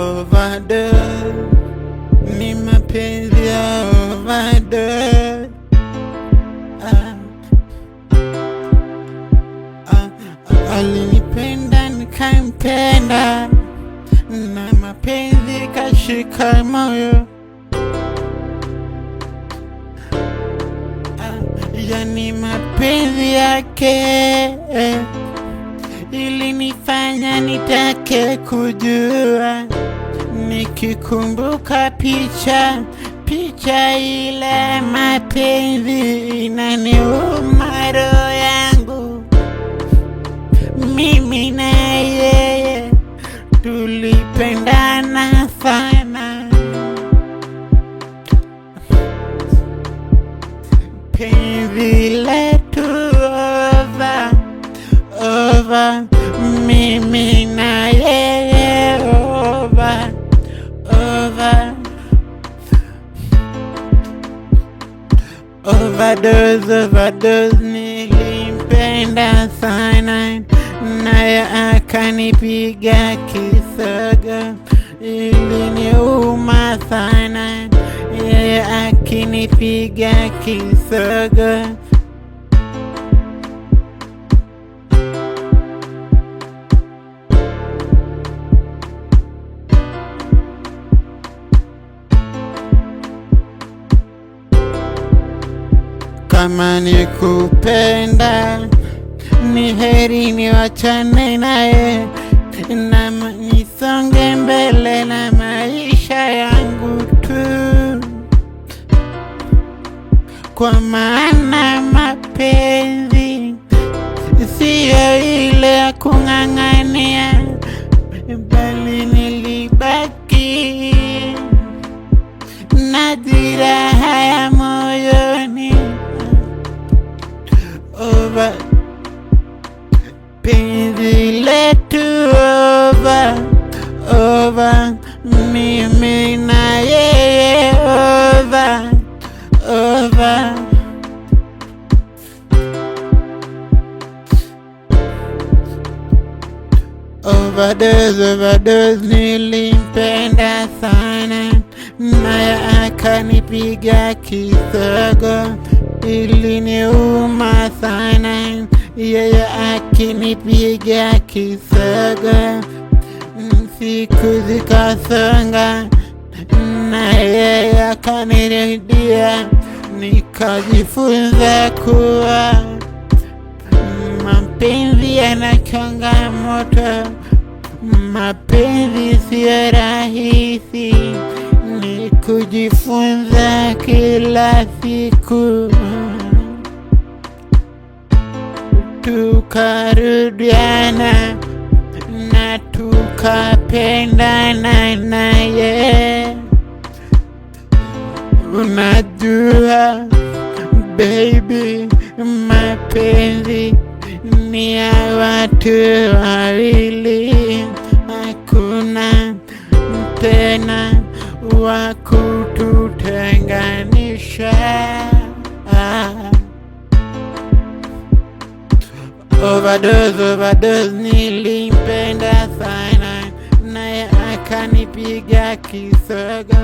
overdose, ni mapenzi ya overdose. Alinipenda nikampenda, na mapenzi kashika moyo. Yani mapenzi yake ilinifanya nitake kujua, nikikumbuka picha ile mapenzi inaniuma roho yangu. Mimi na yeye tulipendana sana, penzi letu over, mimi na yeye overdose. Nilimpenda sana, naye akanipiga kisogo, iliniuma sana, yeye akinipiga kisogo. Kama nikupenda, ni heri niwachane naye, na nisonge mbele na maisha yangu tu, kwa maana mapenzi siyo ile ya kung'ang'ania, bali nilibaki na jeraha ya moyoni. Penzi letu over, mimi na yeye over. Overdose, nilimpenda sana, naye akanipiga kisogo, iliniuma sana, yeye akinipiga kisogo. Siku zikasonga, na yeye akanirudia, nikajifunza kuwa mapenzi yana changamoto, mapenzi siyo rahisi, ni kujifunza kila siku. Tukarudiana na tukapendana naye. Unajua baby, mapenzi ni ya watu wawili, hakuna tena wa kututenganisha. Overdose, nilimpenda sana, naye akanipiga kisogo.